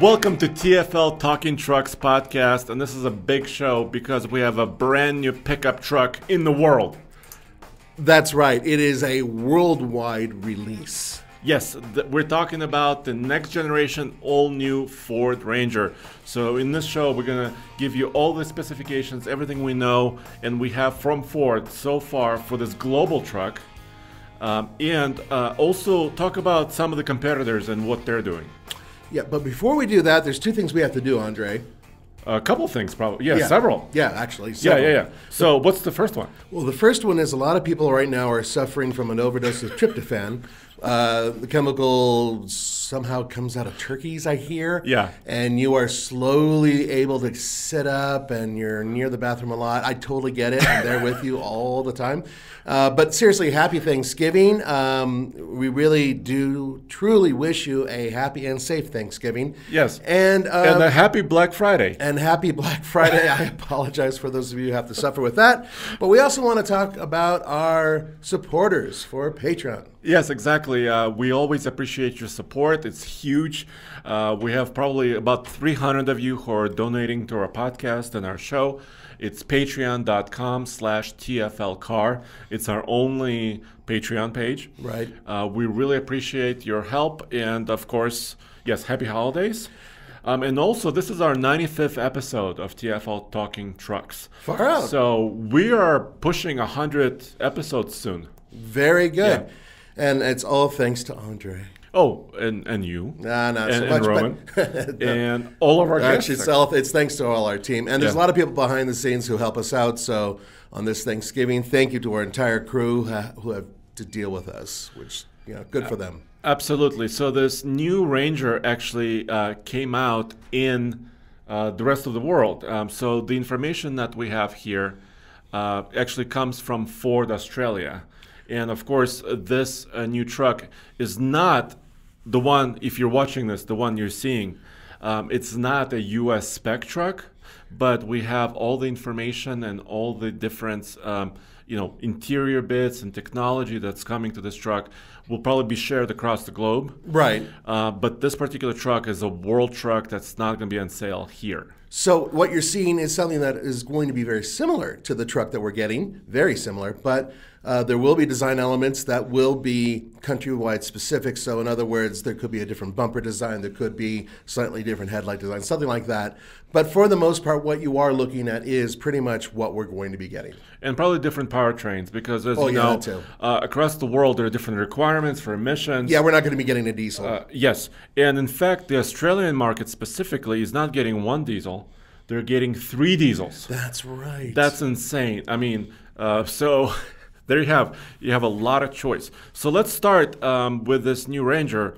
Welcome to TFL Talking Trucks podcast, and this is a big show because we have a brand new pickup truck in the world. That's right. It is a worldwide release. Yes, we're talking about the next generation all-new Ford Ranger. So in this show, we're going to give you all the specifications, everything we know, and we have from Ford so far for this global truck, and also talk about some of the competitors and what they're doing. Yeah, but before we do that, there's two things we have to do, Andre. A couple things, probably. Yeah, several. Yeah, actually, several. Yeah. So what's the first one? Well, the first one is a lot of people right now are suffering from an overdose of tryptophan. The chemical somehow comes out of turkeys, I hear. Yeah. And you are slowly able to sit up and you're near the bathroom a lot. I totally get it. I'm there with you all the time. But seriously, happy Thanksgiving. We really do truly wish you a happy and safe Thanksgiving. Yes. And a happy Black Friday. And happy Black Friday. I apologize for those of you who have to suffer with that. But we also want to talk about our supporters for Patreon. Yes, exactly. We always appreciate your support. It's huge. We have probably about 300 of you who are donating to our podcast and our show. It's patreon.com/TFLcar. It's our only Patreon page. Right. We really appreciate your help. And of course, yes, happy holidays. And also, this is our 95th episode of TFL Talking Trucks. Far out. So we are pushing 100 episodes soon. Very good. Yeah. And it's all thanks to Andre. Oh, and you. Not and, so and much. Roman. But and all of our guests. Actually, it's thanks to all our team. And there's a lot of people behind the scenes who help us out. So on this Thanksgiving, thank you to our entire crew who have to deal with us, which, good for them. Absolutely. So this new Ranger actually came out in the rest of the world. So the information that we have here actually comes from Ford Australia. And of course, this new truck is not the one, if you're watching this, the one you're seeing. It's not a US spec truck, but we have all the information and all the different interior bits and technology that's coming to this truck will probably be shared across the globe. Right. But this particular truck is a world truck that's not going to be on sale here. So what you're seeing is something that is going to be very similar to the truck that we're getting, very similar, but there will be design elements that will be countrywide specific. So in other words, there could be a different bumper design, there could be slightly different headlight design, something like that. But for the most part, what you are looking at is pretty much what we're going to be getting. And probably different powertrains because, as you know, across the world there are different requirements for emissions. Yeah, we're not going to be getting a diesel. Yes, and in fact, the Australian market specifically is not getting one diesel. They're getting 3 diesels. That's right. That's insane. I mean, so there you have a lot of choice. So let's start with this new Ranger.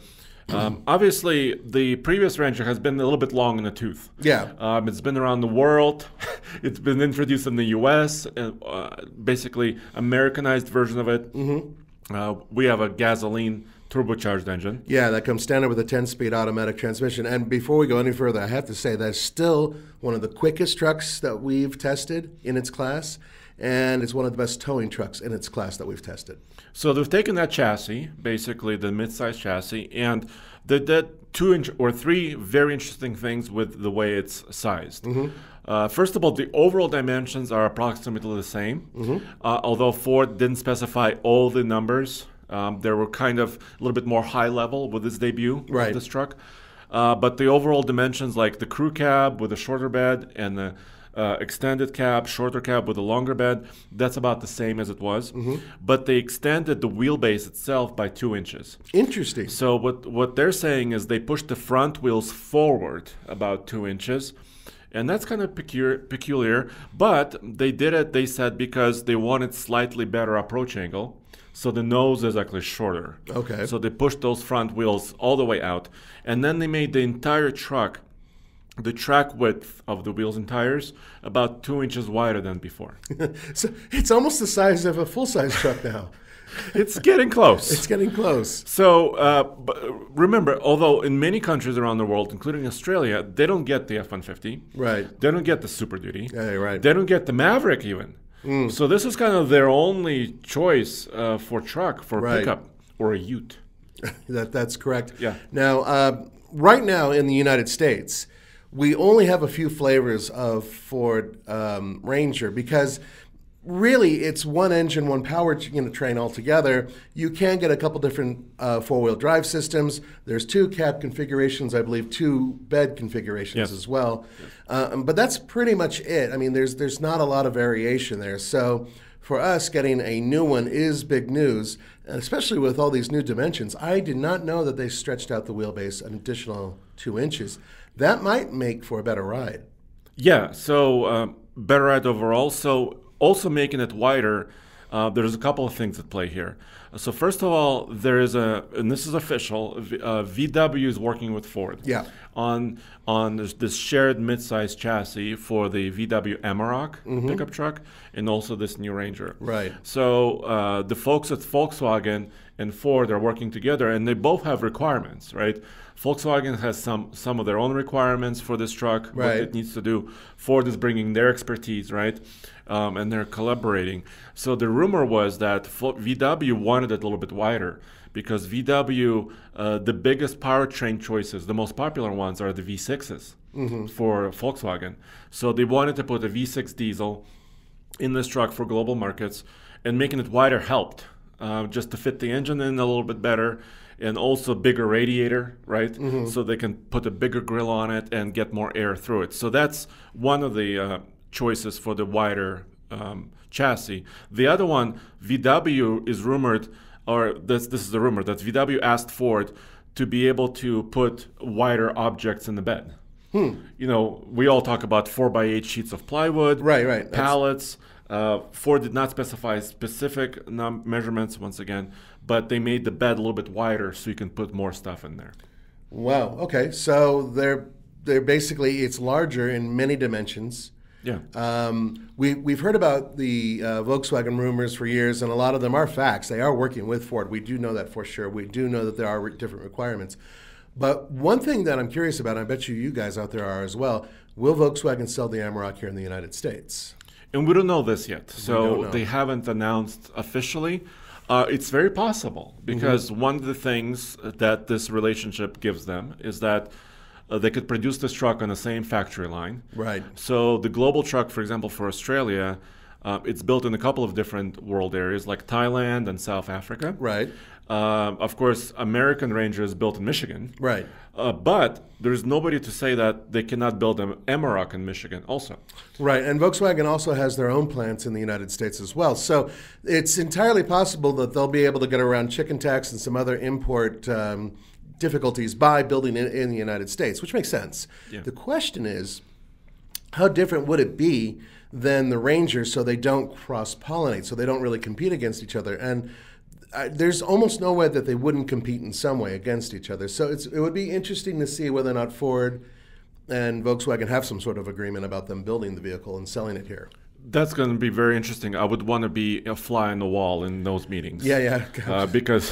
Obviously, the previous Ranger has been a little bit long in the tooth. Yeah. It's been around the world. It's been introduced in the U.S., basically Americanized version of it. Mm-hmm. We have a gasoline turbocharged engine. Yeah, that comes standard with a 10-speed automatic transmission. And before we go any further, I have to say that's still one of the quickest trucks that we've tested in its class, and it's one of the best towing trucks in its class that we've tested. So they've taken that chassis, basically the mid-size chassis, and they did 2 or 3 very interesting things with the way it's sized. Mm-hmm. First of all, the overall dimensions are approximately the same, mm-hmm. Although Ford didn't specify all the numbers. They were kind of a little bit more high level with this debut of this truck. But the overall dimensions, like the crew cab with a shorter bed and the extended cab, shorter cab with a longer bed, that's about the same as it was. Mm-hmm. But they extended the wheelbase itself by 2 inches. Interesting. So what they're saying is they pushed the front wheels forward about 2 inches. And that's kind of peculiar. But they did it, they said, because they wanted slightly better approach angle. So the nose is actually shorter. Okay. So they pushed those front wheels all the way out. And then they made the entire truck, the track width of the wheels and tires, about 2 inches wider than before. So it's almost the size of a full-size truck now. It's getting close. It's getting close. So but remember, although in many countries around the world, including Australia, they don't get the F-150. Right. They don't get the Super Duty. Yeah, right. They don't get the Maverick even. So this is kind of their only choice for truck, for pickup, or a ute. That's correct. Yeah. Now, right now in the United States, we only have a few flavors of Ford Ranger because really it's one engine, one power train altogether. You can get a couple different four-wheel drive systems. There's 2 cab configurations, I believe 2 bed configurations as well. But that's pretty much it. I mean, there's not a lot of variation there. So for us, getting a new one is big news, and especially with all these new dimensions. I did not know that they stretched out the wheelbase an additional 2 inches. That might make for a better ride. Yeah, so better ride overall. So also making it wider, there's a couple of things at play here. So first of all, there is and this is official, VW is working with Ford on this shared midsize chassis for the VW Amarok pickup truck and also this new Ranger. Right. So the folks at Volkswagen and Ford are working together, and they both have requirements, right? Volkswagen has some of their own requirements for this truck, what it needs to do. Ford is bringing their expertise, right? And they're collaborating. So the rumor was that VW wanted it a little bit wider because VW, the biggest powertrain choices, the most popular ones are the V6s for Volkswagen. So they wanted to put a V6 diesel in this truck for global markets, and making it wider helped just to fit the engine in a little bit better. And also bigger radiator, right? So they can put a bigger grill on it and get more air through it. So that's one of the choices for the wider chassis. The other one, VW is rumored, or this is the rumor, that VW asked Ford to be able to put wider objects in the bed. You know, we all talk about 4x8 sheets of plywood, pallets. Ford did not specify specific measurements, once again, but they made the bed a little bit wider so you can put more stuff in there. Wow. Okay. So they're basically, it's larger in many dimensions. Yeah. We've heard about the Volkswagen rumors for years, and a lot of them are facts. They are working with Ford. We do know that for sure. We do know that there are different requirements. But one thing that I'm curious about, and I bet you guys out there are as well, will Volkswagen sell the Amarok here in the United States? And we don't know this yet. So they haven't announced officially. It's very possible because one of the things that this relationship gives them is that they could produce this truck on the same factory line. Right. So the global truck, for example, for Australia, it's built in a couple of different world areas like Thailand and South Africa. Right. Of course, American Ranger is built in Michigan. Right. But there's nobody to say that they cannot build an Amarok in Michigan also. Right, and Volkswagen also has their own plants in the United States as well. So it's entirely possible that they'll be able to get around chicken tax and some other import difficulties by building it in the United States, which makes sense. Yeah. The question is, how different would it be than the Ranger so they don't cross-pollinate, so they don't really compete against each other? And there's almost no way that they wouldn't compete in some way against each other. So it would be interesting to see whether or not Ford and Volkswagen have some sort of agreement about them building the vehicle and selling it here. That's going to be very interesting. I would want to be a fly on the wall in those meetings. Yeah. Because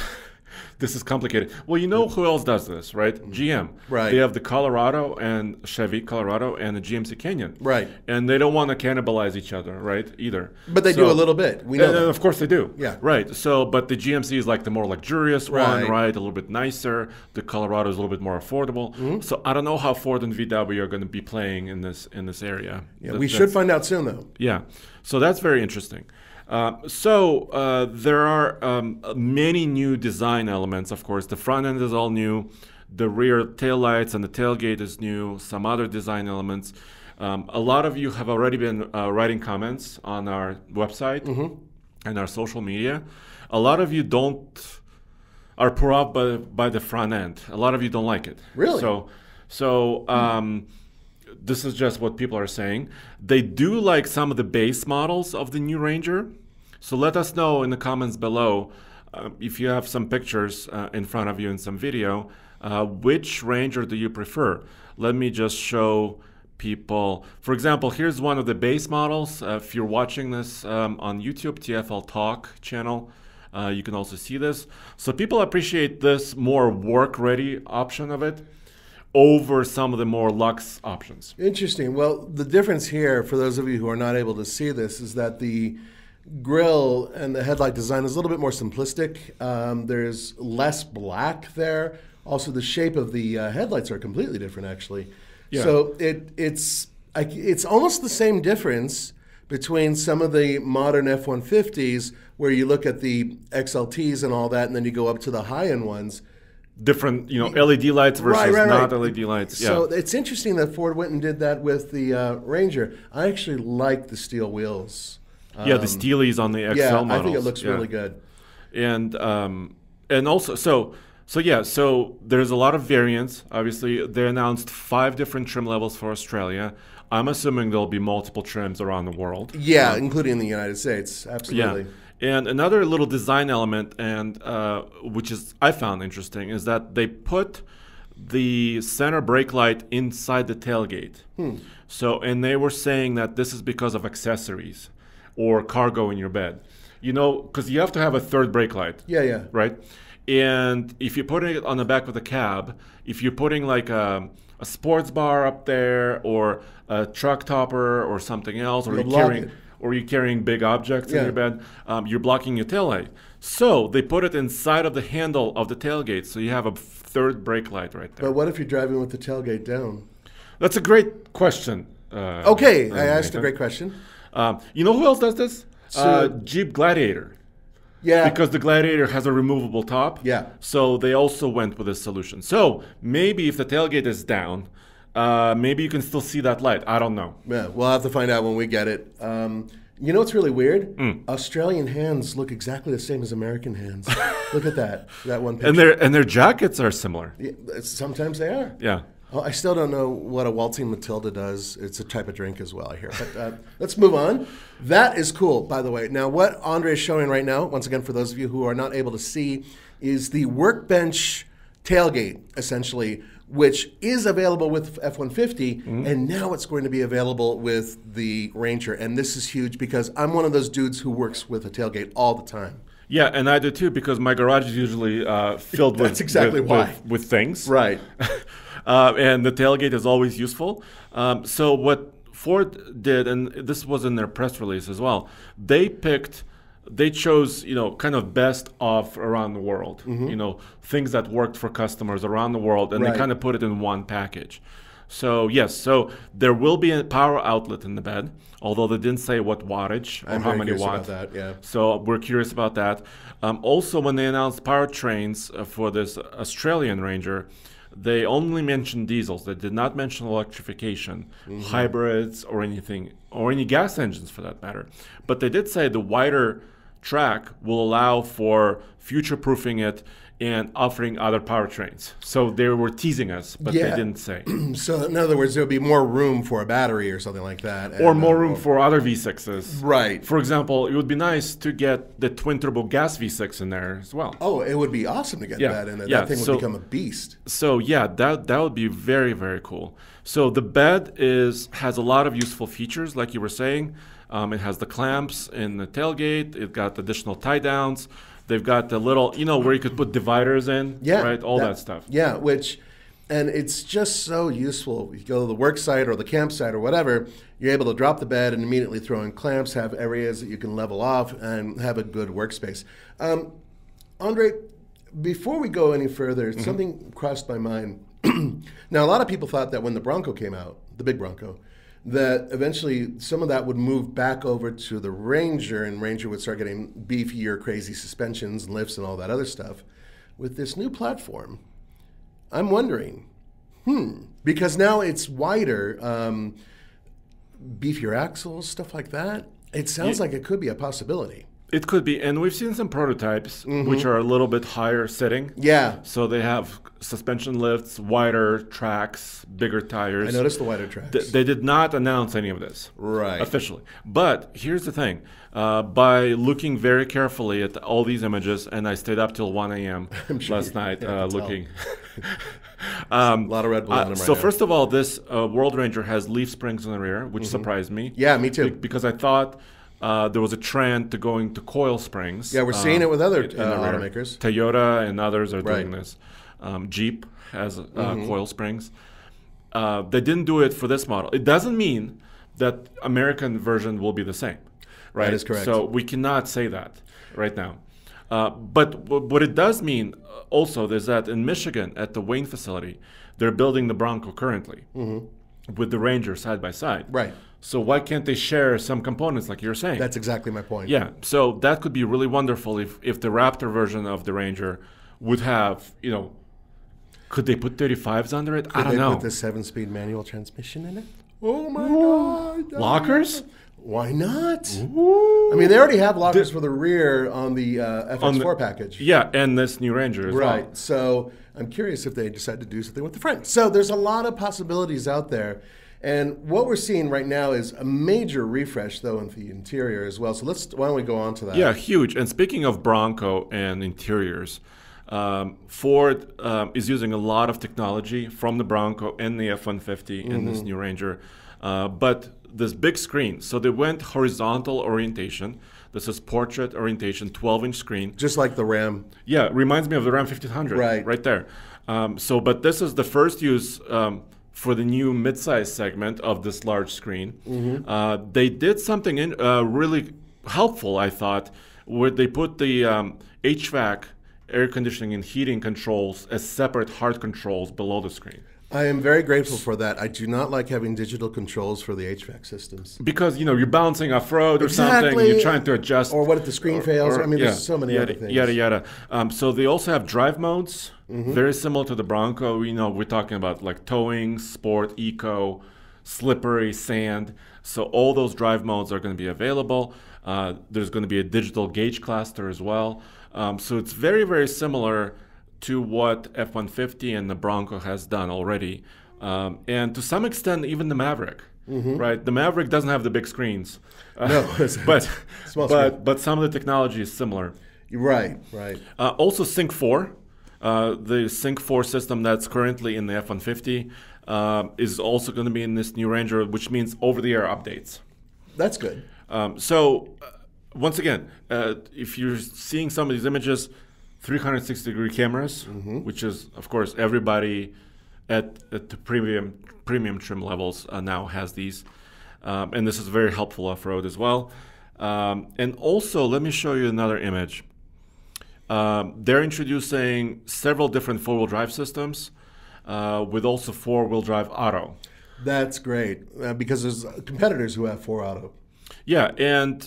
this is complicated. Well, you know who else does this, right? GM. Right. They have the Colorado and Chevy Colorado and the GMC Canyon. Right. And they don't want to cannibalize each other, right, either. But they do a little bit. We know that. Of course they do. Yeah. Right. So, but the GMC is like the more luxurious one, right? A little bit nicer. The Colorado is a little bit more affordable. So I don't know how Ford and VW are going to be playing in this area. Yeah, we should find out soon, though. Yeah. So that's very interesting. There are many new design elements, of course. The front end is all new. The rear taillights and the tailgate is new. Some other design elements. A lot of you have already been writing comments on our website and our social media. A lot of you are put off by the front end. A lot of you don't like it. Really? This is just what people are saying. They do like some of the base models of the new Ranger. So let us know in the comments below if you have some pictures in front of you and some video, which Ranger do you prefer? Let me just show people. For example, here's one of the base models. If you're watching this on YouTube, TFL Talk channel, you can also see this. So people appreciate this more work-ready option of it over some of the more luxe options. Interesting. Well, the difference here, for those of you who are not able to see this, is that the grille and the headlight design is a little bit more simplistic. There's less black there, Also, the shape of the headlights are completely different, actually. Yeah. So it's almost the same difference between some of the modern F-150s, where you look at the XLTs and all that, and then you go up to the high-end ones. Different, LED lights versus not LED lights. Yeah. So it's interesting that Ford went and did that with the Ranger. I actually like the steel wheels. The Steelies on the XL models. I think it looks really good. And also, so there's a lot of variants. Obviously, they announced 5 different trim levels for Australia. I'm assuming there'll be multiple trims around the world. Yeah, including the United States. Absolutely. Yeah. And another little design element, and which I found interesting, is that they put the center brake light inside the tailgate. So, and they were saying that this is because of accessories or cargo in your bed. Because you have to have a third brake light. Yeah. Right? And if you're putting it on the back of the cab, if you're putting like a sports bar up there or a truck topper or something else, or you're carrying big objects in your bed, you're blocking your taillight. So they put it inside of the handle of the tailgate, so you have a third brake light right there. But what if you're driving with the tailgate down? That's a great question. Okay, I asked a great question. You know who else does this? Jeep Gladiator. Yeah. Because the Gladiator has a removable top. Yeah. So they also went with this solution. So maybe if the tailgate is down, maybe you can still see that light. I don't know. Yeah, we'll have to find out when we get it. You know what's really weird? Australian hands look exactly the same as American hands. Look at that one picture. And their jackets are similar. Yeah, sometimes they are. Yeah. I still don't know what a waltzing Matilda does. It's a type of drink as well, I hear. But let's move on. That is cool, by the way. Now, what Andre is showing right now, once again, for those of you who are not able to see, is the Workbench tailgate, essentially, which is available with F-150, and now it's going to be available with the Ranger. And this is huge because I'm one of those dudes who works with a tailgate all the time. Yeah, and I do too, because my garage is usually filled with things. Right. And the tailgate is always useful. So what Ford did, and this was in their press release as well, they chose, kind of best of around the world, things that worked for customers around the world, and they kind of put it in one package. So yes, so there will be a power outlet in the bed, although they didn't say what wattage or how many watts. About that, yeah. So we're curious about that. Also, when they announced powertrains for this Australian Ranger, they only mentioned diesels. They did not mention electrification, hybrids, or anything, or any gas engines for that matter. But they did say the wider track will allow for future-proofing it and offering other powertrains. So they were teasing us, but they didn't say. So in other words, there would be more room for a battery or something like that. Or more room for other V6s. Right. For example, it would be nice to get the twin-turbo gas V6 in there as well. Oh, it would be awesome to get that in there. That thing would become a beast. So yeah, that would be very, very cool. So the bed has a lot of useful features, like you were saying. It has the clamps in the tailgate. It got additional tie-downs. They've got the little, where you could put dividers in, right? All that stuff. Yeah, and it's just so useful. You go to the work site or the campsite or whatever, you're able to drop the bed and immediately throw in clamps, have areas that you can level off, and have a good workspace. Andre, before we go any further, something crossed my mind. Now, a lot of people thought that when the Bronco came out, the big Bronco, that eventually some of that would move back over to the Ranger, and Ranger would start getting beefier, crazy suspensions and lifts and all that other stuff. With this new platform, I'm wondering, because now it's wider, beefier axles, stuff like that. It sounds like it could be a possibility. It could be, and we've seen some prototypes which are a little bit higher sitting. Yeah. So they have suspension lifts, wider tracks, bigger tires. I noticed the wider tracks. They did not announce any of this officially. But here's the thing. By looking very carefully at all these images, and I stayed up till 1 a.m. last night looking. A lot of Red Bull on them right So now. first of all, this World Ranger has leaf springs in the rear, which surprised me. Yeah, me too. Because I thought there was a trend to going to coil springs. Yeah, we're seeing it with other automakers. Toyota and others are doing this. Jeep has coil springs. They didn't do it for this model. It doesn't mean that American version will be the same, right? That is correct. So we cannot say that right now. But what it does mean also is that in Michigan at the Wayne facility, they're building the Bronco currently with the Ranger side by side. Right. So why can't they share some components like you're saying? That's exactly my point. Yeah. So that could be really wonderful if the Raptor version of the Ranger would have, could they put 35s under it? I don't know. Could they put the 7-speed manual transmission in it? Oh my God. Lockers? Why not? Ooh. I mean, they already have lockers for the rear on the FX4 package. Yeah, and this new Ranger as well. Right. So I'm curious if they decide to do something with the front. So there's a lot of possibilities out there. And what we're seeing right now is a major refresh, though, in the interior as well. So why don't we go on to that? Yeah, huge. And speaking of Bronco and interiors, Ford is using a lot of technology from the Bronco and the F-150 in this new Ranger. But this big screen, so they went horizontal orientation. This is portrait orientation, 12-inch screen. Just like the Ram. Yeah, it reminds me of the Ram 1500 right there. But this is the first use for the new midsize segment of this large screen. They did something really helpful, I thought, where they put the HVAC, air conditioning and heating controls as separate hard controls below the screen. I am very grateful for that. I do not like having digital controls for the HVAC systems. Because, you're bouncing off-road or something, and you're trying to adjust. Or what if the screen fails? I mean, there's so many other things. Yada. So they also have drive modes, very similar to the Bronco. We're talking about like towing, sport, eco, slippery, sand. So all those drive modes are going to be available. There's going to be a digital gauge cluster as well. So it's very, very similar to what F-150 and the Bronco has done already. And to some extent, even the Maverick, right? The Maverick doesn't have the big screens. No, but some of the technology is similar. Right. Also Sync 4, the Sync 4 system that's currently in the F-150 is also going to be in this new Ranger, which means over-the-air updates. That's good. Once again, if you're seeing some of these images, 360-degree cameras, which is, of course, everybody at the premium trim levels now has these. And this is very helpful off-road as well. And also, let me show you another image. They're introducing several different four-wheel drive systems with also four-wheel drive auto. That's great, because there's competitors who have 4-auto. Yeah, and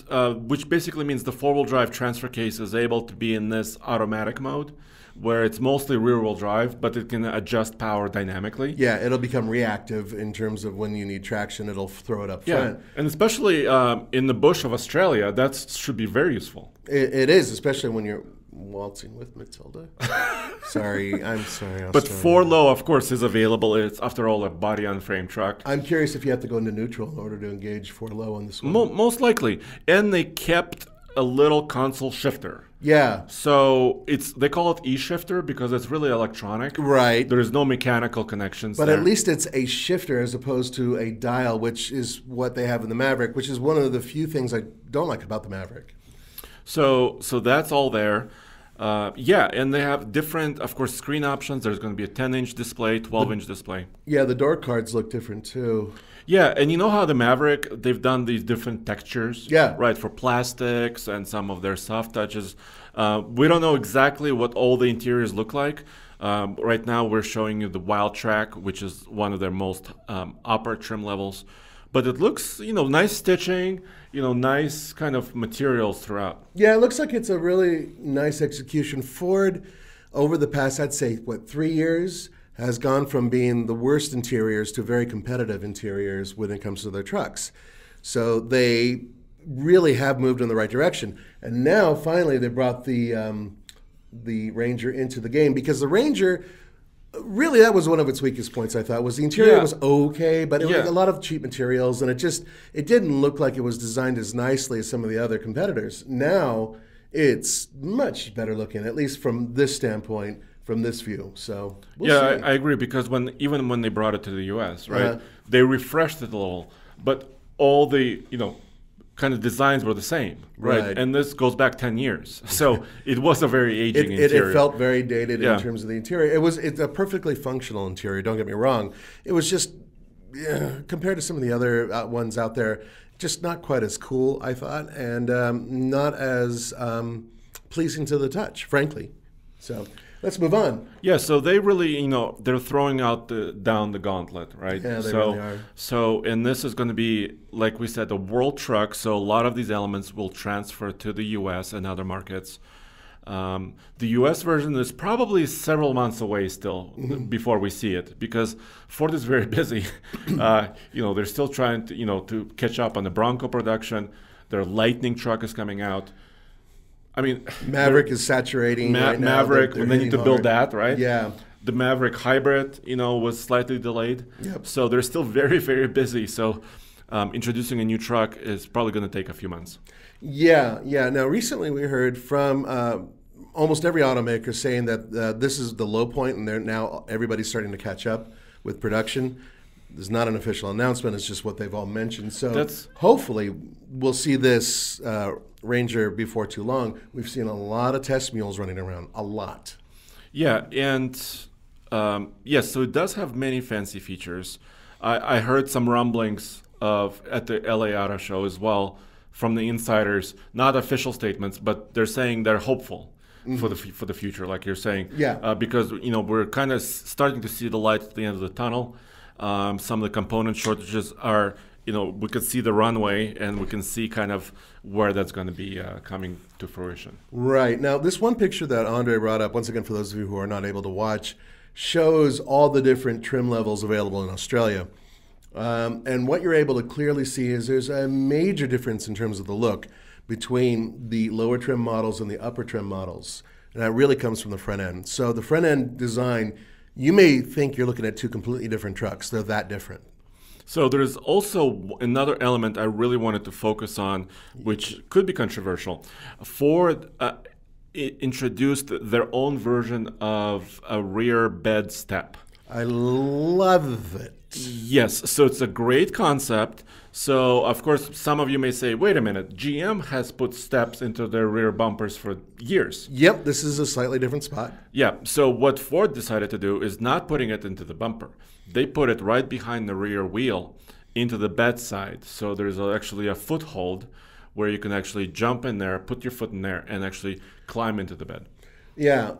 which basically means the four-wheel drive transfer case is able to be in this automatic mode, where it's mostly rear-wheel drive, but it can adjust power dynamically. Yeah, it'll become reactive in terms of when you need traction, it'll throw it up front. And especially in the bush of Australia, that should be very useful. It is, especially when you're waltzing with Matilda. I'm sorry. But 4Low, of course, is available. It's, after all, a body-on-frame truck. I'm curious if you have to go into neutral in order to engage 4Low on this one. Most likely. And they kept a little console shifter. Yeah. So they call it e-shifter because it's really electronic. Right. There's no mechanical connections But there. at least it's a shifter as opposed to a dial, which is what they have in the Maverick, which is one of the few things I don't like about the Maverick. So that's all there. And they have different, of course, screen options. There's going to be a 10-inch display, 12-inch display. Yeah, the door cards look different too. Yeah, and you know how the Maverick, they've done these different textures? Yeah. Right, for plastics and some of their soft touches. We don't know exactly what all the interiors look like. Right now, we're showing you the Wild Track, which is one of their most upper trim levels. But it looks, nice stitching, nice kind of materials throughout. Yeah, it looks like it's a really nice execution. Ford, over the past, I'd say, 3 years, has gone from being the worst interiors to very competitive interiors when it comes to their trucks. So they really have moved in the right direction. And now, finally, they brought the Ranger into the game, because the Ranger... Really, that was one of its weakest points, I thought, was the interior was okay, but it was a lot of cheap materials, and it didn't look like it was designed as nicely as some of the other competitors. Now, it's much better looking, at least from this standpoint, from this view. So we'll see. I agree, because even when they brought it to the U.S., right, they refreshed it a little, but all the, kind of designs were the same, right? And this goes back 10 years. So it was a very aging interior. It felt very dated in terms of the interior. It's a perfectly functional interior, don't get me wrong. It was just, compared to some of the other ones out there, just not quite as cool, I thought, and not as pleasing to the touch, frankly. So let's move on. Yeah, so they really, they're throwing out down the gauntlet, right? Yeah, they really are. And this is going to be, like we said, a world truck. So a lot of these elements will transfer to the U.S. and other markets. The U.S. version is probably several months away still before we see it, because Ford is very busy. They're still trying to catch up on the Bronco production. Their Lightning truck is coming out. I mean, Maverick is saturating right now. Maverick, they need to build that, right? Yeah. The Maverick Hybrid, was slightly delayed. Yep. So they're still very, very busy. So introducing a new truck is probably going to take a few months. Yeah. Now, recently we heard from almost every automaker saying that this is the low point, and they're now everybody's starting to catch up with production. There's not an official announcement. It's just what they've all mentioned. So hopefully we'll see this Ranger before too long. We've seen a lot of test mules running around, a lot. Yeah, and yes, so it does have many fancy features. I heard some rumblings at the LA Auto Show as well from the insiders, not official statements, but they're saying they're hopeful for the future, like you're saying. Yeah. Because we're kind of starting to see the light at the end of the tunnel. Some of the component shortages are, we can see the runway, and we can see kind of where that's going to be coming to fruition. Right. Now, this one picture that Andre brought up, once again, for those of you who are not able to watch, shows all the different trim levels available in Australia. And what you're able to clearly see is there's a major difference in terms of the look between the lower trim models and the upper trim models. And that really comes from the front end. So the front end design, you may think you're looking at two completely different trucks. They're that different. So there's also another element I really wanted to focus on, which could be controversial. Ford introduced their own version of a rear bed step. I love it. Yes, so it's a great concept. So, of course, some of you may say, wait a minute, GM has put steps into their rear bumpers for years. Yep, this is a slightly different spot. Yeah, so what Ford decided to do is not putting it into the bumper. They put it right behind the rear wheel into the bed side. So there's actually a foothold where you can actually jump in there, put your foot in there, and actually climb into the bed. Yeah.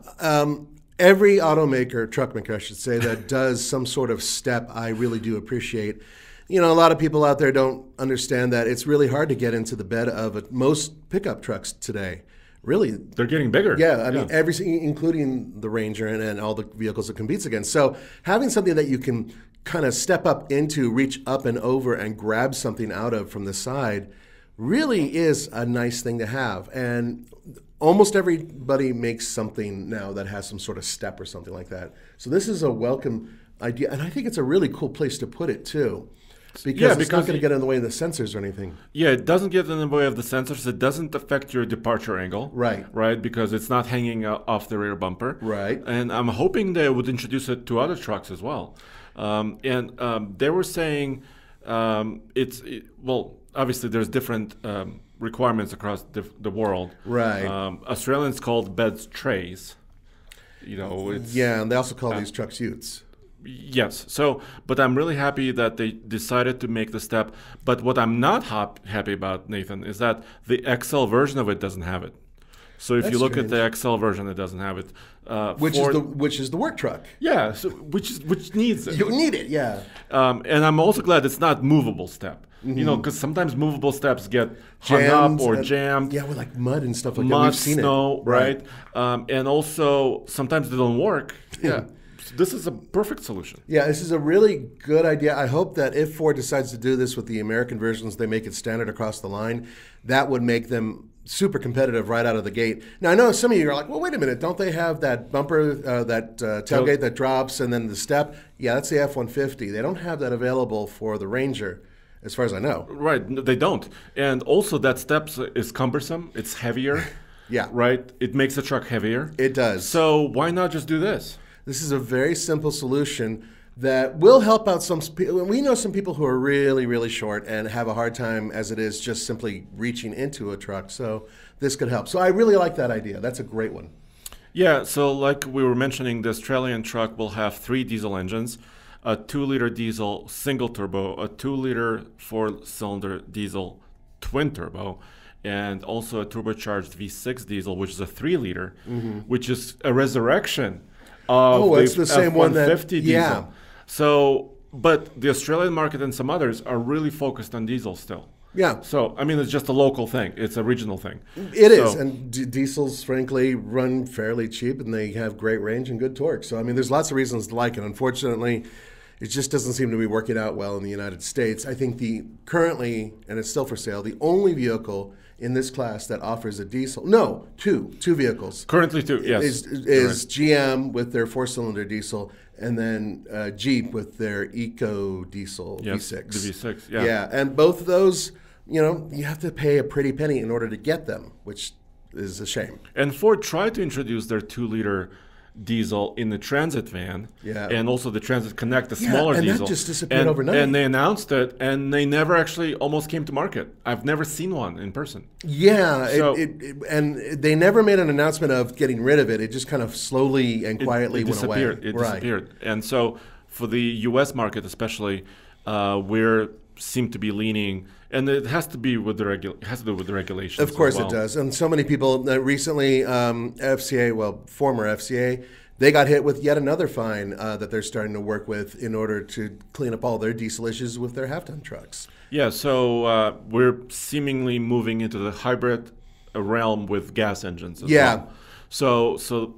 Every automaker, truck maker, I should say, that does some sort of step, I really do appreciate. A lot of people out there don't understand that it's really hard to get into the bed of most pickup trucks today. Really, they're getting bigger. Yeah, I mean, including the Ranger and all the vehicles it competes against. So having something that you can kind of step up into, reach up and over, and grab something out of from the side really is a nice thing to have. And almost everybody makes something now that has some sort of step or something like that. So this is a welcome idea, and I think it's a really cool place to put it too. Because it's not going to get in the way of the sensors or anything. Yeah, it doesn't get in the way of the sensors. It doesn't affect your departure angle. Right, because it's not hanging off the rear bumper. Right. And I'm hoping they would introduce it to other trucks as well. They were saying obviously there's different requirements across the world. Right. Australians called beds trays. And they also call these trucks utes. Yes. So, but I'm really happy that they decided to make the step. But what I'm not happy about, Nathan, is that the XL version of it doesn't have it. So if you look at the XL version, it doesn't have it. Which is the work truck. Yeah. So which needs it. You need it. Yeah. And I'm also glad it's not movable step. Because sometimes movable steps get hung up or jammed. Yeah, with like mud and stuff like that. Mud, We've seen snow, it. Right? And also sometimes they don't work. Yeah. This is a perfect solution. Yeah, this is a really good idea. I hope that if Ford decides to do this with the American versions, they make it standard across the line. That would make them super competitive right out of the gate. Now, I know some of you are like, well, wait a minute. Don't they have that bumper, that tailgate that drops and then the step? Yeah, that's the F-150. They don't have that available for the Ranger, as far as I know. Right, they don't. And also that step is cumbersome. It's heavier. Yeah. Right? It makes the truck heavier. It does. So why not just do this? This is a very simple solution that will help out some people. We know some people who are really, really short and have a hard time as it is just simply reaching into a truck. So this could help. So I really like that idea. That's a great one. Yeah, so like we were mentioning, the Australian truck will have 3 diesel engines, a 2-liter diesel single turbo, a 2-liter 4-cylinder diesel twin turbo, and also a turbocharged V6 diesel, which is a 3-liter, which is a resurrection of it's the same one that diesel. So, but the Australian market and some others are really focused on diesel still. Yeah. So, I mean, it's just a local thing. It's a regional thing. It is. And diesels, frankly, run fairly cheap, and they have great range and good torque. So, I mean, there's lots of reasons to like it. Unfortunately, it just doesn't seem to be working out well in the United States. I think currently, and it's still for sale, the only vehicle in this class that offers a diesel, two vehicles. Currently 2, yes. Is GM with their 4-cylinder diesel, and then Jeep with their Eco Diesel V6. The V6, yeah. Yeah, and both of those, you have to pay a pretty penny in order to get them, which is a shame. And Ford tried to introduce their 2-liter diesel in the Transit van, and also the Transit Connect, the smaller diesel. And that just disappeared overnight. And they announced it, and they never actually almost came to market. I've never seen one in person. Yeah, and they never made an announcement of getting rid of it. It just kind of slowly and quietly went away. It disappeared. And so for the U.S. market especially, we seem to be leaning, and it has to be with the regulations. Of course it does. And so many people recently, former FCA, they got hit with yet another fine that they're starting to work with in order to clean up all their diesel issues with their half-ton trucks. Yeah, so we're seemingly moving into the hybrid realm with gas engines as well. So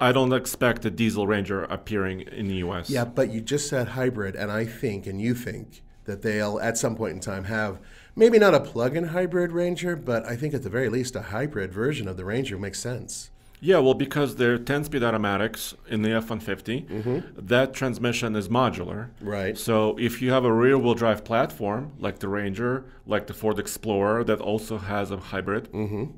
I don't expect a diesel Ranger appearing in the U.S. Yeah, but you just said hybrid, and I think, and you think, that they'll at some point in time have maybe not a plug-in hybrid Ranger, but I think at the very least a hybrid version of the Ranger makes sense. Yeah, well, because they're 10-speed automatics in the F-150, that transmission is modular. Right. So if you have a rear-wheel drive platform, like the Ranger, like the Ford Explorer, that also has a hybrid, kind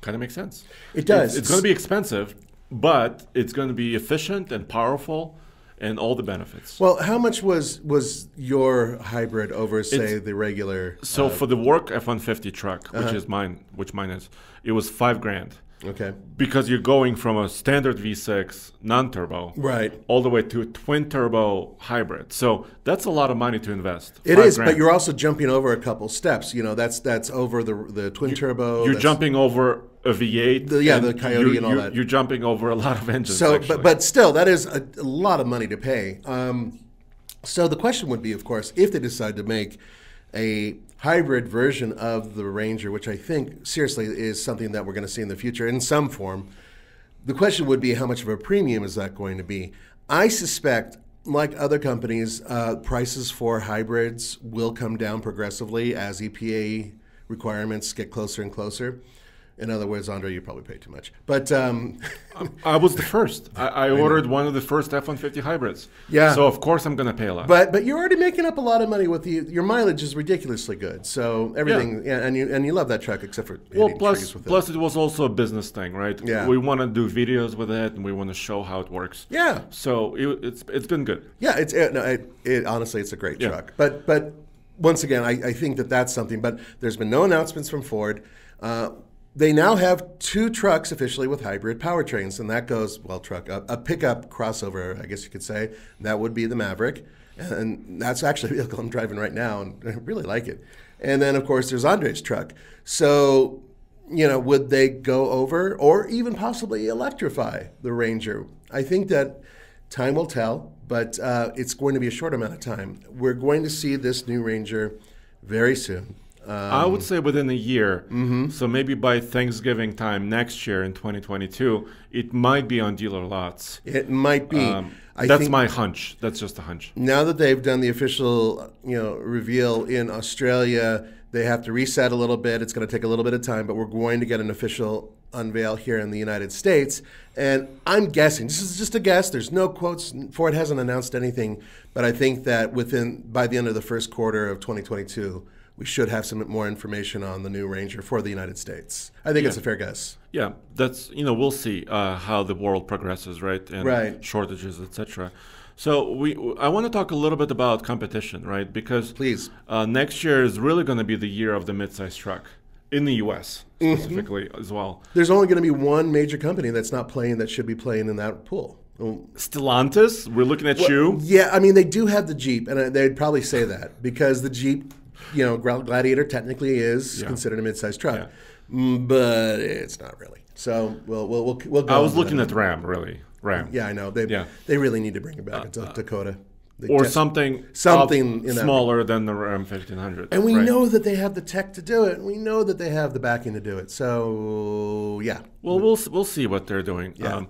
of makes sense. It does. It's going to be expensive, but it's going to be efficient and powerful, and all the benefits. Well, how much was your hybrid over, say, the regular? So for the work F-150 truck, which mine is, it was $5,000. Okay. Because you're going from a standard V6 non-turbo, right, all the way to a twin-turbo hybrid. So that's a lot of money to invest. It is, but you're also jumping over a couple steps. That's over the twin-turbo. You're jumping over a V8. The Coyote and all that. You're jumping over a lot of engines. So, but still, that is a lot of money to pay. So the question would be, of course, if they decide to make a hybrid version of the Ranger, which I think seriously is something that we're going to see in the future in some form, the question would be how much of a premium is that going to be? I suspect, like other companies, prices for hybrids will come down progressively as EPA requirements get closer and closer. In other words, Andre, you probably paid too much. But I was the first. I ordered one of the first F-150 hybrids. Yeah. So of course I'm going to pay a lot. But you're already making up a lot of money with your mileage is ridiculously good. So everything, and you love that truck except for plus it was also a business thing, right? Yeah. We want to do videos with it and we want to show how it works. Yeah. So it's been good. Yeah. Honestly, it's a great truck. But once again, I think that's something. But there's been no announcements from Ford. They now have 2 trucks officially with hybrid powertrains, and that goes, a pickup crossover, I guess you could say. That would be the Maverick, and that's actually a vehicle I'm driving right now, and I really like it. And then, of course, there's Andre's truck. So, would they go over or even possibly electrify the Ranger? I think that time will tell, but it's going to be a short amount of time. We're going to see this new Ranger very soon. I would say within a year. So maybe by Thanksgiving time next year in 2022, it might be on dealer lots. It might be. That's my hunch. That's just a hunch. Now that they've done the official, reveal in Australia, they have to reset a little bit. It's going to take a little bit of time, but we're going to get an official unveil here in the United States. And I'm guessing, this is just a guess, there's no quotes, Ford hasn't announced anything, but I think that by the end of the first quarter of 2022, we should have some more information on the new Ranger for the United States. I think it's a fair guess. Yeah, that's, we'll see how the world progresses, right? And shortages, etc. So I want to talk a little bit about competition, right? Because please, next year is really going to be the year of the midsize truck in the U.S. specifically as well. There's only going to be one major company that's not playing that should be playing in that pool. Stellantis, we're looking at you. Yeah, I mean, they do have the Jeep, and they'd probably say that because the Jeep Gladiator technically is considered a mid-sized truck, but it's not really. So we'll go. I was looking at Ram, really. Ram. Yeah, I know. They really need to bring it back into Dakota. Or something smaller than the Ram 1500. And we know that they have the tech to do it. We know that they have the backing to do it. So, yeah. Well, we'll see what they're doing. Yeah.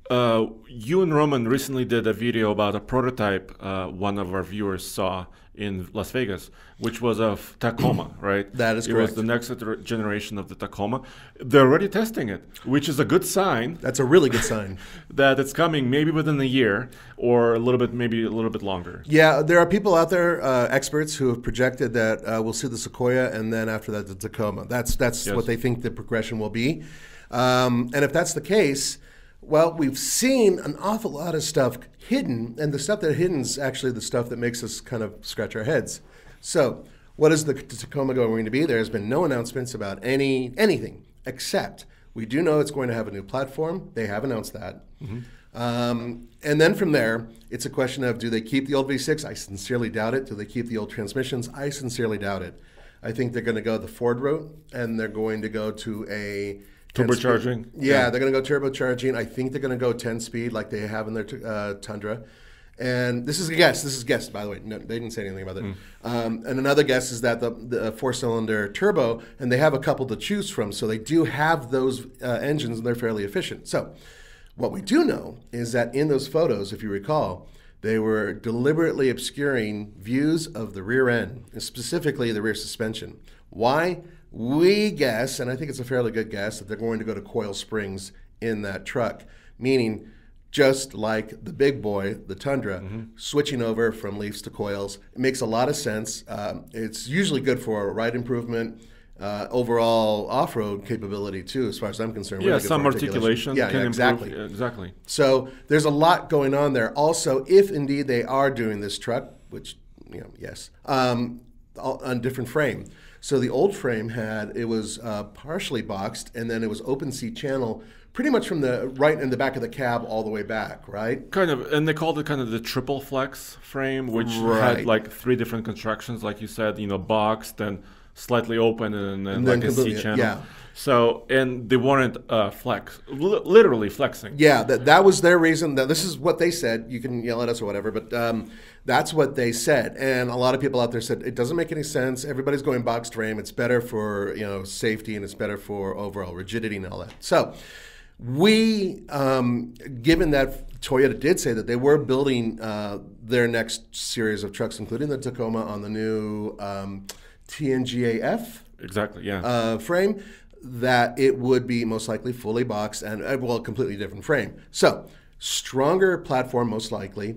You and Roman recently did a video about a prototype one of our viewers saw in Las Vegas, which was of Tacoma, right? That is correct. It was the next generation of the Tacoma. They're already testing it, which is a good sign. That's a really good sign. That it's coming maybe within a year or maybe a little bit longer. Yeah, there are people out there, experts, who have projected that we'll see the Sequoia and then after that the Tacoma. That's what they think the progression will be. And if that's the case, well, we've seen an awful lot of stuff hidden, and the stuff that hidden is actually the stuff that makes us kind of scratch our heads. So, what is the Tacoma going to be? There has been no announcements about anything, except we do know it's going to have a new platform. They have announced that. Mm-hmm. And then from there, it's a question of, do they keep the old V6? I sincerely doubt it. Do they keep the old transmissions? I sincerely doubt it. I think they're going to go the Ford route, and they're going to go to a turbocharging? Yeah, they're going to go turbocharging. I think they're going to go 10-speed like they have in their Tundra. And this is a guess. This is a guess, by the way. No, they didn't say anything about it. And another guess is that the four-cylinder turbo, and they have a couple to choose from, so they do have those engines, and they're fairly efficient. So what we do know is that in those photos, if you recall, they were deliberately obscuring views of the rear end, and specifically the rear suspension. Why? We guess, and I think it's a fairly good guess, that they're going to go to coil springs in that truck, meaning just like the big boy, the Tundra, switching over from leafs to coils. It makes a lot of sense. It's usually good for ride improvement, overall off-road capability too, as far as I'm concerned. Yeah, some articulation. Yeah, exactly. Exactly. So there's a lot going on there. Also, if indeed they are doing this truck, which, yes, on different frame. So the old frame was partially boxed, and then it was open seat channel pretty much from the right in the back of the cab all the way back, right? Kind of, and they called it kind of the triple flex frame, which had like three different constructions, like you said, boxed and slightly open and then like a seat channel. Yeah. So, and they weren't literally flexing. Yeah, that was their reason. This is what they said. You can yell at us or whatever, but that's what they said. And a lot of people out there said, it doesn't make any sense. Everybody's going boxed frame. It's better for safety, and it's better for overall rigidity and all that. So we, given that Toyota did say that they were building their next series of trucks, including the Tacoma, on the new TNGA-F frame, that it would be most likely fully boxed and, a completely different frame. So, stronger platform most likely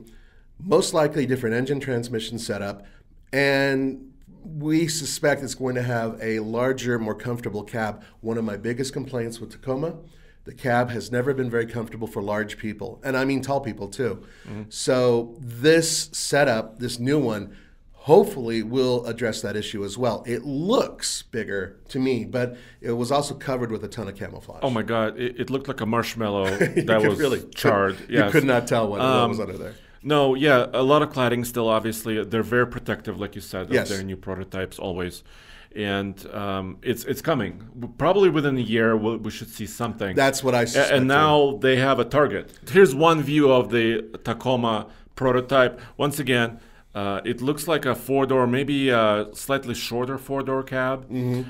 different engine transmission setup, and we suspect it's going to have a larger, more comfortable cab. One of my biggest complaints with Tacoma, the cab has never been very comfortable for large people, and I mean tall people too. So this setup, this new one, hopefully will address that issue as well. It looks bigger to me, but it was also covered with a ton of camouflage. Oh my God, it looked like a marshmallow that was really charred. Yes. You could not tell what was under there. No, yeah, a lot of cladding still, obviously. They're very protective, like you said, of their new prototypes always. And it's coming. Probably within a year, we should see something. That's what I suspect. And now they have a target. Here's one view of the Tacoma prototype. Once again, it looks like a four-door, maybe a slightly shorter four-door cab,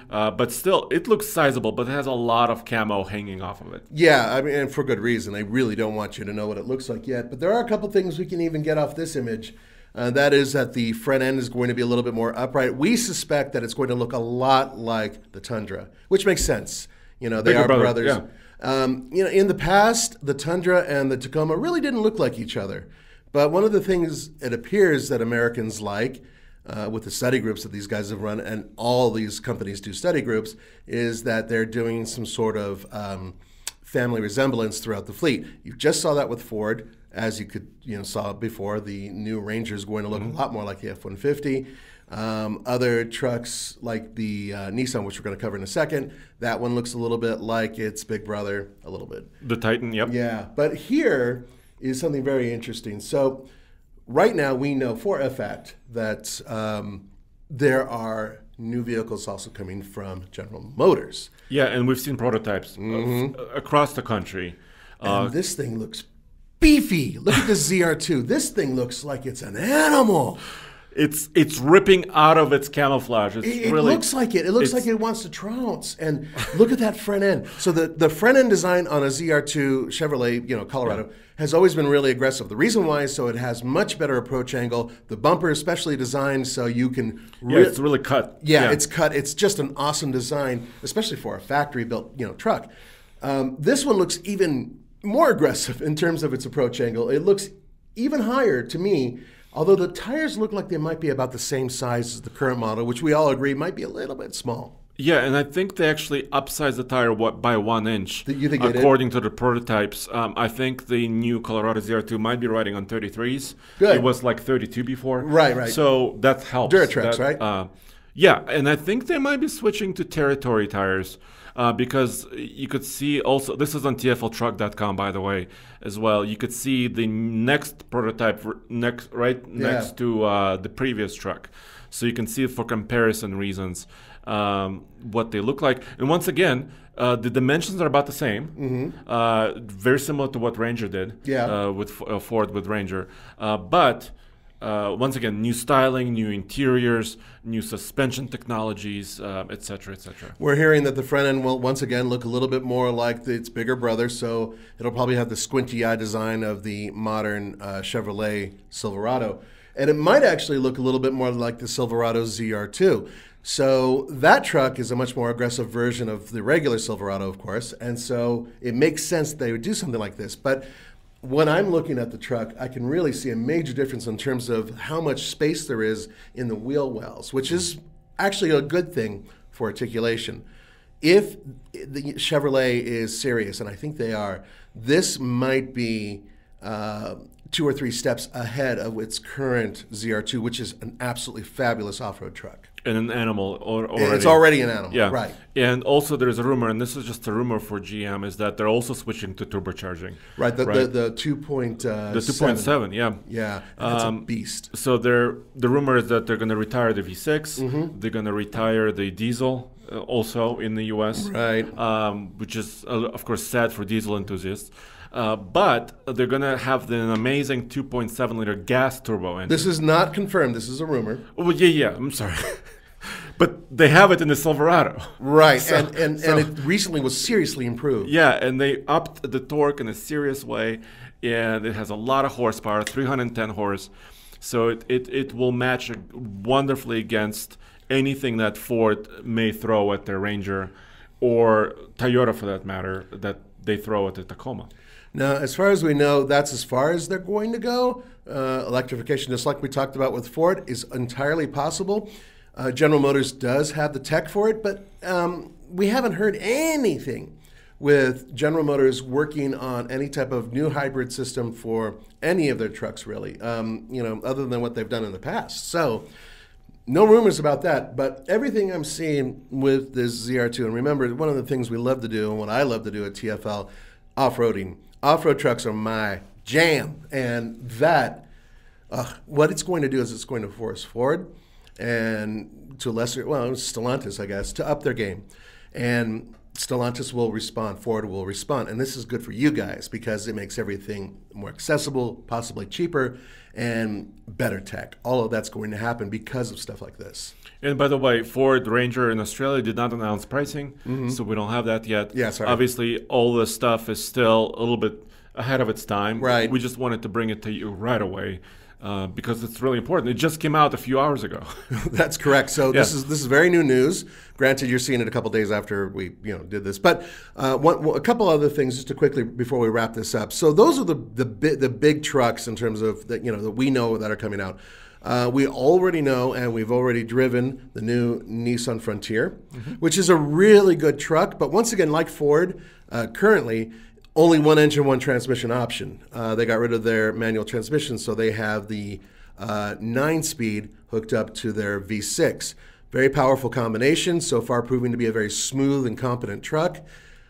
but still, it looks sizable, but it has a lot of camo hanging off of it. Yeah, I mean, and for good reason. I really don't want you to know what it looks like yet, but there are a couple things we can even get off this image. That is that the front end is going to be a little bit more upright. We suspect that it's going to look a lot like the Tundra, which makes sense. They are brothers. Yeah. In the past, the Tundra and the Tacoma really didn't look like each other. But one of the things it appears that Americans like, with the study groups that these guys have run, and all these companies do study groups, is that they're doing some sort of family resemblance throughout the fleet. You just saw that with Ford, as you could saw before. The new Ranger is going to look a lot more like the F-150. Other trucks like the Nissan, which we're going to cover in a second, that one looks a little bit like its big brother, a little bit. The Titan, yep. Yeah, but here is something very interesting. So right now we know for a fact that there are new vehicles also coming from General Motors. Yeah, and we've seen prototypes across the country. And this thing looks beefy. Look at the ZR2. This thing looks like it's an animal. It's ripping out of its camouflage. It looks like it. It looks like it wants to trounce. And look at that front end. So the front end design on a ZR2 Chevrolet, Colorado, has always been really aggressive. The reason why is so it has much better approach angle. The bumper is specially designed so you can... it's really cut. Yeah, it's cut. It's just an awesome design, especially for a factory-built, truck. This one looks even more aggressive in terms of its approach angle. It looks even higher to me. Although the tires look like they might be about the same size as the current model, which we all agree might be a little bit small. Yeah, and I think they actually upsized the tire by 1 inch. You think they did? According to the prototypes. I think the new Colorado ZR2 might be riding on 33s. Good. It was like 32 before. Right. So that helps. Duratrax, right? Yeah, and I think they might be switching to territory tires. Because you could see also, this is on TFLtruck.com, by the way, as well. You could see the next prototype next to the previous truck. So you can see for comparison reasons what they look like. And once again, the dimensions are about the same. Very similar to what Ranger did with Ford with Ranger. But once again, new styling, new interiors, new suspension technologies, et cetera, et cetera. We're hearing that the front end will once again look a little bit more like its bigger brother, so it'll probably have the squinty eye design of the modern Chevrolet Silverado. And it might actually look a little bit more like the Silverado ZR2. So that truck is a much more aggressive version of the regular Silverado, of course, and so it makes sense that they would do something like this. But when I'm looking at the truck, I can really see a major difference in terms of how much space there is in the wheel wells, which is actually a good thing for articulation. If the Chevrolet is serious, and I think they are, this might be 2 or 3 steps ahead of its current ZR2, which is an absolutely fabulous off-road truck. And an animal already. It's already an animal, yeah. Right. And also there's a rumor, and this is just a rumor for GM, is that they're also switching to turbocharging. Right, the 2.7. The 2.7, yeah. Yeah, that's a beast. So the rumor is that they're going to retire the V6. They're going to retire the diesel also in the U.S. Right. Which is, of course, sad for diesel enthusiasts. But they're going to have an amazing 2.7-liter gas turbo engine. This is not confirmed. This is a rumor. Well, yeah. I'm sorry. But they have it in the Silverado. Right, so it recently was seriously improved. Yeah, and they upped the torque in a serious way, and it has a lot of horsepower, 310 horse. So it will match wonderfully against anything that Ford may throw at their Ranger, or Toyota for that matter, that they throw at the Tacoma. Now, as far as we know, that's as far as they're going to go. Electrification, just like we talked about with Ford, is entirely possible. General Motors does have the tech for it, but we haven't heard anything with General Motors working on any type of new hybrid system for any of their trucks, really, other than what they've done in the past. So no rumors about that, but everything I'm seeing with this ZR2, and remember, one of the things we love to do and what I love to do at TFL, off-roading. Off-road trucks are my jam, and that, what it's going to do is it's going to force Ford and to a lesser, Stellantis, I guess, to up their game. And Stellantis will respond, Ford will respond. And this is good for you guys because it makes everything more accessible, possibly cheaper, and better tech. All of that's going to happen because of stuff like this. And by the way, Ford Ranger in Australia did not announce pricing, so we don't have that yet. Yeah, sorry. Obviously, all this stuff is still a little bit ahead of its time. Right. We just wanted to bring it to you right away. Because it's really important. It just came out a few hours ago. That's correct. So this is very new news. Granted, you're seeing it a couple days after we did this, but a couple other things just to quickly before we wrap this up. So those are the big trucks in terms of that that we know that are coming out. We already know, and we've already driven the new Nissan Frontier, which is a really good truck. But once again, like Ford, currently, only one engine, one transmission option. They got rid of their manual transmission, so they have the 9-speed hooked up to their V6. Very powerful combination, so far proving to be a very smooth and competent truck.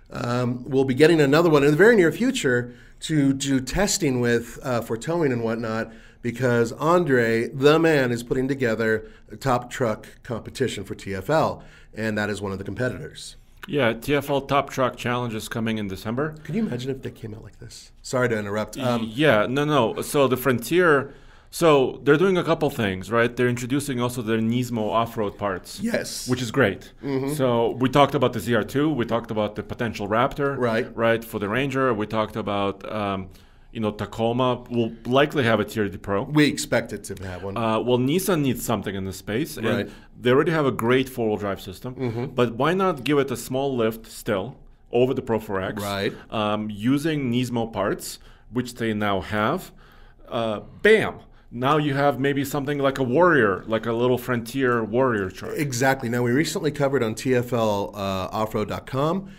We'll be getting another one in the very near future to do testing with for towing and whatnot, because Andre, the man, is putting together a top truck competition for TFL, and that is one of the competitors. Yeah, TFL Top Truck Challenge is coming in December. Can you imagine if they came out like this? Sorry to interrupt. No. So the Frontier, so they're doing a couple things, right? They're introducing also their Nismo off-road parts. Yes. Which is great. Mm-hmm. So we talked about the ZR2. We talked about the potential Raptor. Right, for the Ranger. We talked about, Tacoma will likely have a TRD Pro. We expect it to have one. Nissan needs something in this space. And they already have a great four-wheel drive system. Mm-hmm. But why not give it a small lift still over the Pro 4X? Right. Using Nismo parts, which they now have. Bam! Now you have maybe something like a Warrior, like a little Frontier Warrior truck. Exactly. Now, we recently covered on TFL offroad.com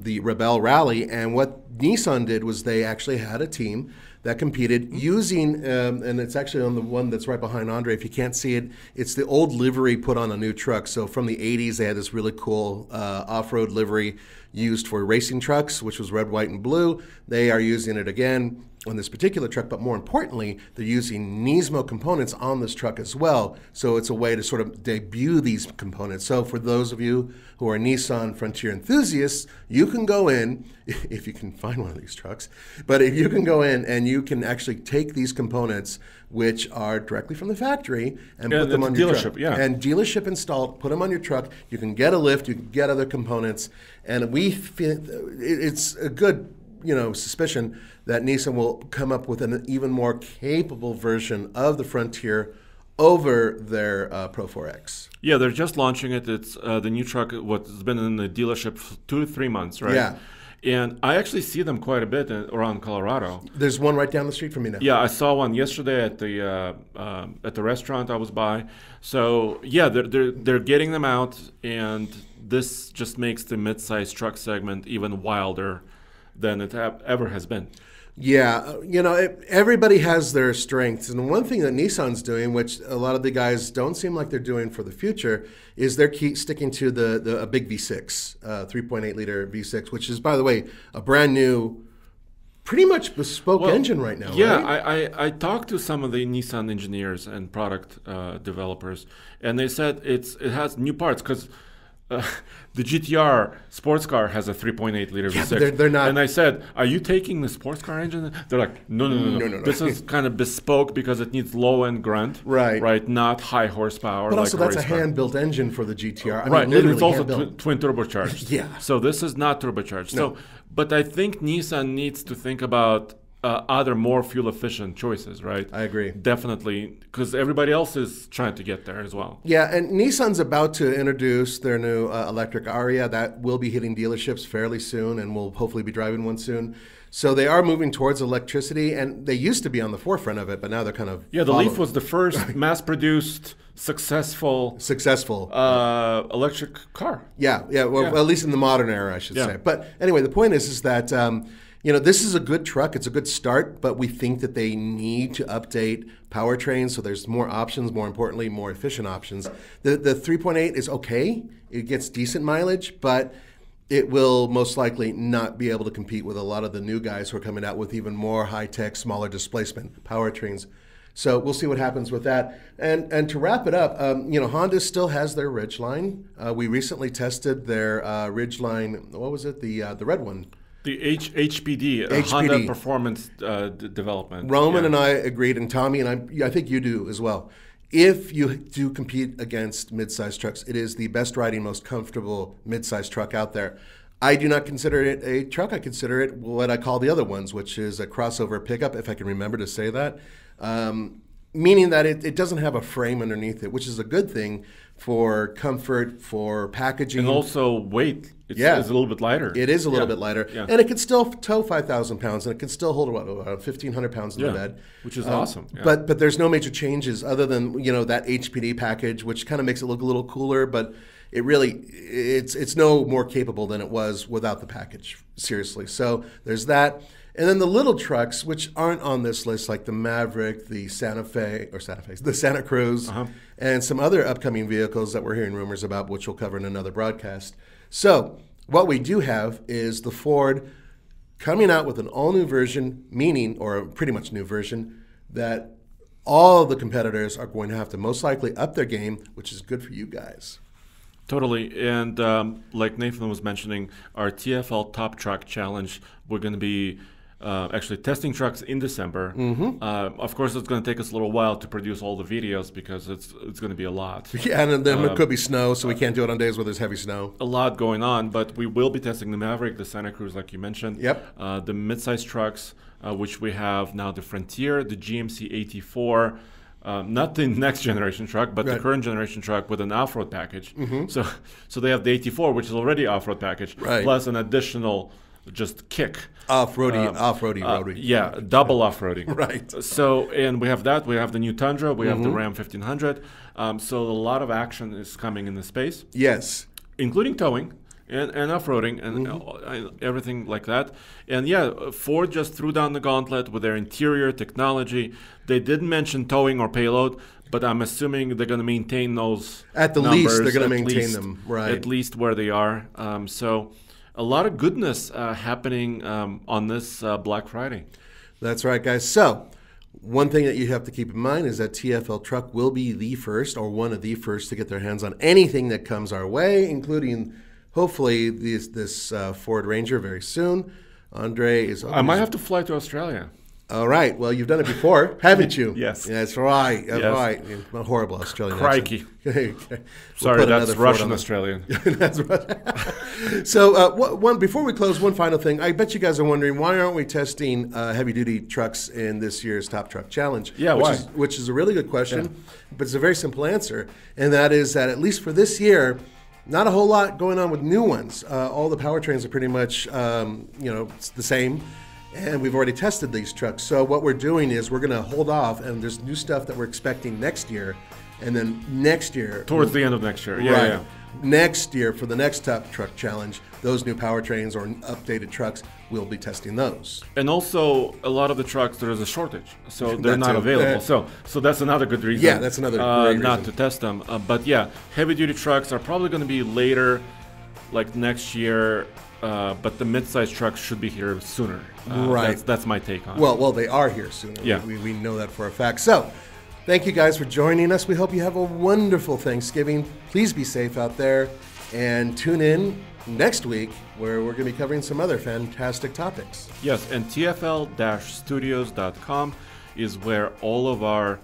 the Rebel Rally, and what Nissan did was they actually had a team that competed using, and it's actually on the one that's right behind Andre. If you can't see it, it's the old livery put on a new truck. So from the 80s, they had this really cool off-road livery used for racing trucks, which was red, white, and blue. They are using it again on this particular truck, but more importantly, they're using Nismo components on this truck as well. So it's a way to sort of debut these components. So for those of you who are Nissan Frontier enthusiasts, you can go in, if you can find one of these trucks, but if you can go in and you can actually take these components, which are directly from the factory, and put them on your truck. Yeah. And dealership installed, put them on your truck. You can get a lift, you can get other components, and we feel it's a good suspicion that Nissan will come up with an even more capable version of the Frontier over their Pro 4X. Yeah, they're just launching it. It's the new truck, what's been in the dealership for 2 to 3 months, right? Yeah. And I actually see them quite a bit around Colorado. There's one right down the street from me now. Yeah, I saw one yesterday at the restaurant I was by. So yeah, they're getting them out, and this just makes the mid-size truck segment even wilder than it ever has been. Yeah, everybody has their strengths. And one thing that Nissan's doing, which a lot of the guys don't seem like they're doing for the future, is they're sticking to the Big V6, 3.8-liter V6, which is, by the way, a brand new, pretty much bespoke engine right now. Yeah, right? I talked to some of the Nissan engineers and product developers, and they said it has new parts because the GTR sports car has a 3.8-liter V6. They're not. And I said, "Are you taking the sports car engine?" They're like, "No. This is kind of bespoke because it needs low-end grunt, right? Not high horsepower." But also, that's a hand-built engine for the GTR. Right, and it's also twin turbocharged. Yeah. So this is not turbocharged. No. So, but I think Nissan needs to think about other more fuel-efficient choices, right? I agree. Definitely, because everybody else is trying to get there as well. Yeah, and Nissan's about to introduce their new electric Aria that will be hitting dealerships fairly soon, and we'll hopefully be driving one soon. So they are moving towards electricity, and they used to be on the forefront of it, but now they're kind of the Leaf was the first mass-produced, successful electric car. Yeah. Well, at least in the modern era, I should say. But anyway, the point is that this is a good truck. It's a good start, but we think that they need to update powertrains so there's more options, more importantly, more efficient options. The 3.8 is okay. It gets decent mileage, but it will most likely not be able to compete with a lot of the new guys who are coming out with even more high-tech, smaller displacement powertrains. So we'll see what happens with that. And to wrap it up, Honda still has their Ridgeline. We recently tested their Ridgeline. What was it? The red one. The HPD, Honda Performance Development. Roman and I agreed, and Tommy and I think you do as well. If you do compete against mid-size trucks, it is the best riding, most comfortable mid-size truck out there. I do not consider it a truck. I consider it what I call the other ones, which is a crossover pickup, if I can remember to say that. Meaning that it doesn't have a frame underneath it, which is a good thing for comfort, for packaging. And also weight. It's a little bit lighter. It is a little bit lighter. Yeah. And it can still tow 5,000 pounds, and it can still hold about 1,500 pounds in the bed. Which is awesome. Yeah. But there's no major changes other than, that HPD package, which kind of makes it look a little cooler, but it's no more capable than it was without the package, seriously. So there's that. And then the little trucks, which aren't on this list, like the Maverick, the the Santa Cruz, and some other upcoming vehicles that we're hearing rumors about, which we'll cover in another broadcast. So what we do have is the Ford coming out with an all-new version, meaning, or a pretty much new version, that all of the competitors are going to have to most likely up their game, which is good for you guys. Totally. And like Nathan was mentioning, our TFL Top Truck Challenge, we're going to be actually testing trucks in December. Of course, it's going to take us a little while to produce all the videos because it's going to be a lot. Yeah, and then there could be snow, so we can't do it on days where there's heavy snow. A lot going on, but we will be testing the Maverick, the Santa Cruz, like you mentioned. Yep. The midsize trucks, which we have now the Frontier, the GMC AT4, not the next generation truck, but the current generation truck with an off-road package. So they have the AT4, which is already off-road package, plus an additional just kick. Off-roady. Yeah, double off-roading. Right. So, and we have that. We have the new Tundra. We have the Ram 1500. So a lot of action is coming in the space. Yes. Including towing and off-roading and everything like that. And yeah, Ford just threw down the gauntlet with their interior technology. They didn't mention towing or payload, but I'm assuming they're going to maintain those At the numbers, least, they're going to maintain them. Right. At least where they are. So a lot of goodness happening on this Black Friday. That's right, guys. So one thing that you have to keep in mind is that TFL Truck will be the first or one of the first to get their hands on anything that comes our way, including hopefully this Ford Ranger very soon. Andre is... I might have to fly to Australia. All right. Well, you've done it before, haven't you? Yes. That's right. That's right. A horrible Australian Crikey. accent. Sorry, that's Russian Australian. That's right. So before we close, one final thing. I bet you guys are wondering, why aren't we testing heavy-duty trucks in this year's Top Truck Challenge? Yeah, why? Which is a really good question, but it's a very simple answer, and that is that at least for this year, not a whole lot going on with new ones. All the powertrains are pretty much, it's the same. And we've already tested these trucks. So what we're doing is we're going to hold off, and there's new stuff that we're expecting next year. And then next year... Towards the end of next year. Yeah. Next year, for the next Top Truck Challenge, those new powertrains or updated trucks, we'll be testing those. And also, a lot of the trucks, there is a shortage. So they're not available. So that's another good reason. Yeah, that's another great not reason. to test them. But yeah, heavy-duty trucks are probably going to be later, like next year. But the mid-size trucks should be here sooner. Right. That's my take on it. Well, they are here sooner. Yeah. We know that for a fact. So, thank you guys for joining us. We hope you have a wonderful Thanksgiving. Please be safe out there. And tune in next week where we're going to be covering some other fantastic topics. Yes, and TFL-studios.com is where all of our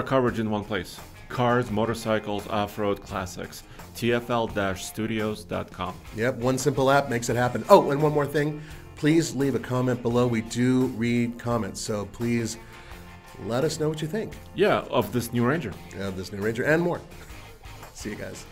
coverage in one place. Cars, motorcycles, off-road, classics. TFL-studios.com. Yep, one simple app makes it happen. Oh, and one more thing. Please leave a comment below. We do read comments, so please let us know what you think. Yeah, of this new Ranger. Of this new Ranger and more. See you guys.